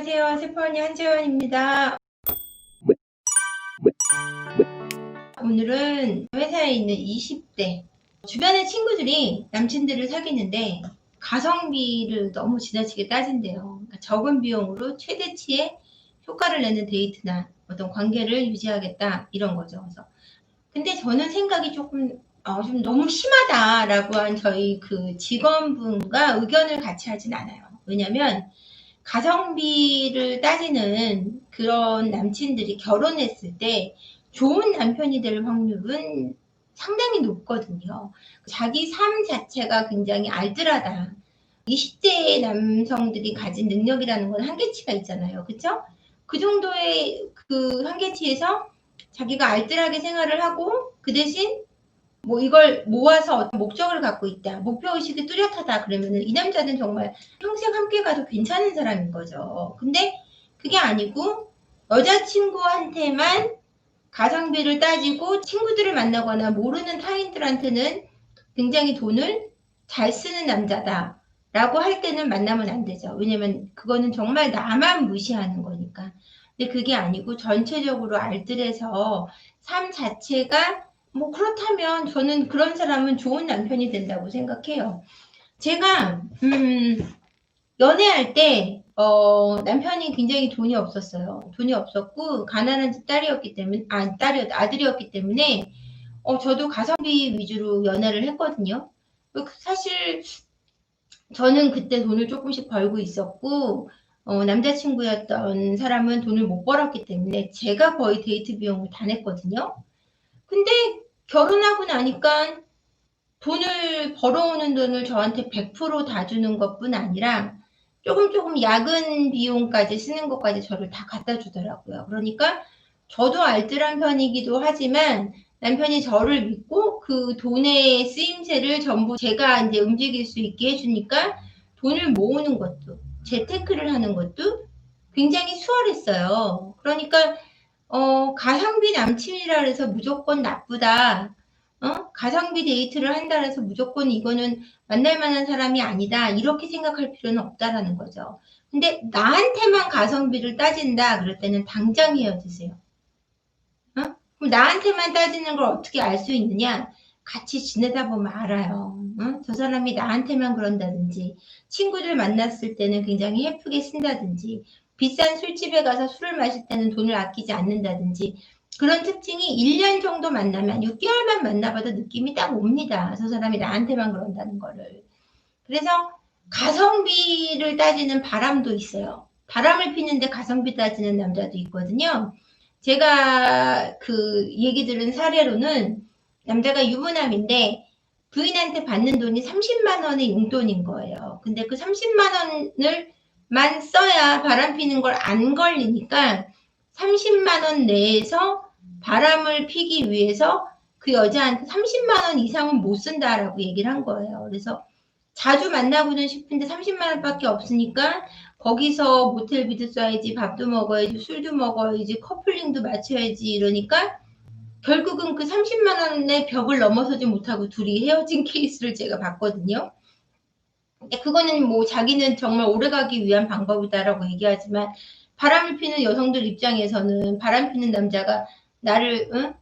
안녕하세요. 세포언니 한지원입니다. 오늘은 회사에 있는 20대 주변의 친구들이 남친들을 사귀는데 가성비를 너무 지나치게 따진대요. 그러니까 적은 비용으로 최대치의 효과를 내는 데이트나 어떤 관계를 유지하겠다 이런 거죠. 그래서 근데 저는 생각이 좀 너무 심하다라고 한 저희 그 직원분과 의견을 같이 하진 않아요. 왜냐면 가성비를 따지는 그런 남친들이 결혼했을 때 좋은 남편이 될 확률은 상당히 높거든요. 자기 삶 자체가 굉장히 알뜰하다. 20대 남성들이 가진 능력이라는 건 한계치가 있잖아요. 그쵸? 그 정도의 그 한계치에서 자기가 알뜰하게 생활을 하고 그 대신 뭐 이걸 모아서 어떤 목적을 갖고 있다. 목표의식이 뚜렷하다. 그러면은 이 남자는 정말 평생 함께 가도 괜찮은 사람인 거죠. 근데 그게 아니고 여자친구한테만 가성비를 따지고 친구들을 만나거나 모르는 타인들한테는 굉장히 돈을 잘 쓰는 남자다. 라고 할 때는 만나면 안 되죠. 왜냐면 그거는 정말 나만 무시하는 거니까. 근데 그게 아니고 전체적으로 알뜰해서 삶 자체가 뭐 그렇다면 저는 그런 사람은 좋은 남편이 된다고 생각해요. 제가 연애할 때 남편이 굉장히 돈이 없었어요. 돈이 없었고 가난한 집 딸이었기 때문에 아들이었기 때문에 저도 가성비 위주로 연애를 했거든요. 사실 저는 그때 돈을 조금씩 벌고 있었고 남자친구였던 사람은 돈을 못 벌었기 때문에 제가 거의 데이트 비용을 다 냈거든요. 근데 결혼하고 나니까 돈을 벌어오는 돈을 저한테 100%다 주는 것뿐 아니라 조금 야근 비용까지 쓰는 것까지 저를 다 갖다 주더라고요. 그러니까 저도 알뜰한 편이기도 하지만 남편이 저를 믿고 그 돈의 쓰임새를 전부 제가 이제 움직일 수 있게 해주니까 돈을 모으는 것도 재테크를 하는 것도 굉장히 수월했어요. 그러니까 가성비 남친이라 해서 무조건 나쁘다. 가성비 데이트를 한다 해서 무조건 이거는 만날 만한 사람이 아니다. 이렇게 생각할 필요는 없다라는 거죠. 근데 나한테만 가성비를 따진다. 그럴 때는 당장 헤어지세요. 그럼 나한테만 따지는 걸 어떻게 알 수 있느냐? 같이 지내다 보면 알아요. 저 사람이 나한테만 그런다든지, 친구들 만났을 때는 굉장히 예쁘게 쓴다든지, 비싼 술집에 가서 술을 마실 때는 돈을 아끼지 않는다든지, 그런 특징이 1년 정도 만나면 6개월만 만나봐도 느낌이 딱 옵니다. 저 사람이 나한테만 그런다는 거를. 그래서 가성비를 따지는 바람도 있어요. 바람을 피는데 가성비 따지는 남자도 있거든요. 제가 그 얘기 들은 사례로는 남자가 유부남인데 부인한테 받는 돈이 30만 원의 용돈인 거예요. 근데 그 30만 원을만 써야 바람 피는 걸 안 걸리니까 30만 원 내에서 바람을 피기 위해서 그 여자한테 30만 원 이상은 못 쓴다라고 얘기를 한 거예요. 그래서 자주 만나고는 싶은데 30만 원밖에 없으니까 거기서 모텔비도 써야지, 밥도 먹어야지, 술도 먹어야지, 커플링도 맞춰야지 이러니까 결국은 그 30만 원의 벽을 넘어서지 못하고 둘이 헤어진 케이스를 제가 봤거든요. 그거는 뭐 자기는 정말 오래가기 위한 방법이다라고 얘기하지만 바람을 피는 여성들 입장에서는 바람 피는 남자가 나를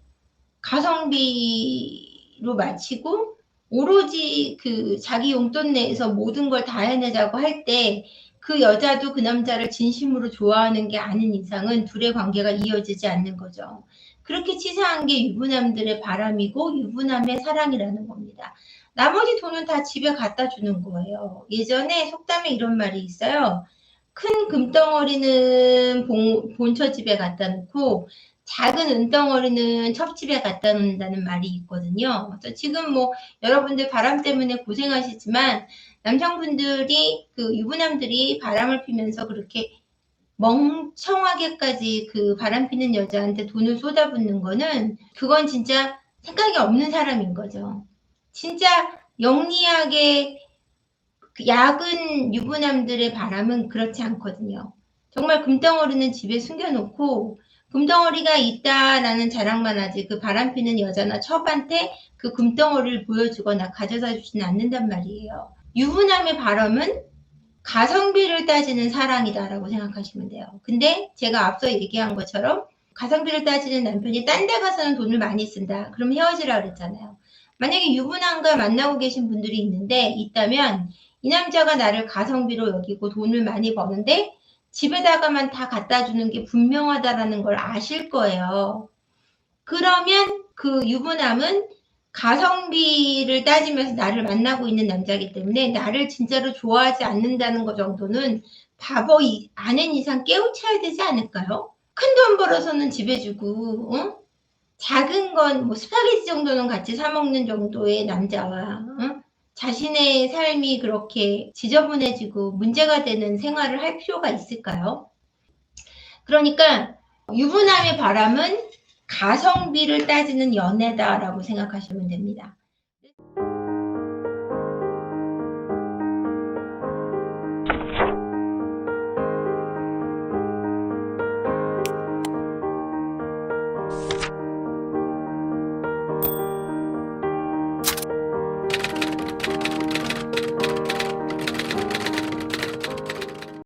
가성비로 마치고 오로지 그 자기 용돈 내에서 모든 걸 다 해내자고 할 때 그 여자도 그 남자를 진심으로 좋아하는 게 아닌 이상은 둘의 관계가 이어지지 않는 거죠. 그렇게 치사한 게 유부남들의 바람이고 유부남의 사랑이라는 겁니다. 나머지 돈은 다 집에 갖다 주는 거예요. 예전에 속담에 이런 말이 있어요. 큰 금덩어리는 본처집에 갖다 놓고 작은 은덩어리는 첩집에 갖다 놓는다는 말이 있거든요. 지금 뭐 여러분들 바람 때문에 고생하시지만 남성분들이 그 유부남들이 바람을 피면서 그렇게 멍청하게까지 그 바람 피는 여자한테 돈을 쏟아붓는 거는 그건 진짜 생각이 없는 사람인 거죠. 진짜 영리하게 야근 유부남들의 바람은 그렇지 않거든요. 정말 금덩어리는 집에 숨겨놓고 금덩어리가 있다라는 자랑만 하지 그 바람피는 여자나 첩한테 그 금덩어리를 보여주거나 가져다 주지는 않는단 말이에요. 유부남의 바람은 가성비를 따지는 사랑이다라고 생각하시면 돼요. 근데 제가 앞서 얘기한 것처럼 가성비를 따지는 남편이 딴 데 가서는 돈을 많이 쓴다. 그럼 헤어지라 그랬잖아요. 만약에 유부남과 만나고 계신 분들이 있다면 이 남자가 나를 가성비로 여기고 돈을 많이 버는데 집에다가만 다 갖다 주는 게 분명하다라는 걸 아실 거예요. 그러면 그 유부남은 가성비를 따지면서 나를 만나고 있는 남자이기 때문에 나를 진짜로 좋아하지 않는다는 것 정도는 바보 아는 이상 깨우쳐야 되지 않을까요? 큰 돈 벌어서는 집에 주고, 작은 건 뭐 스파게티 정도는 같이 사 먹는 정도의 남자와, 자신의 삶이 그렇게 지저분해지고 문제가 되는 생활을 할 필요가 있을까요? 그러니까 유부남의 바람은 가성비를 따지는 연애다라고 생각하시면 됩니다.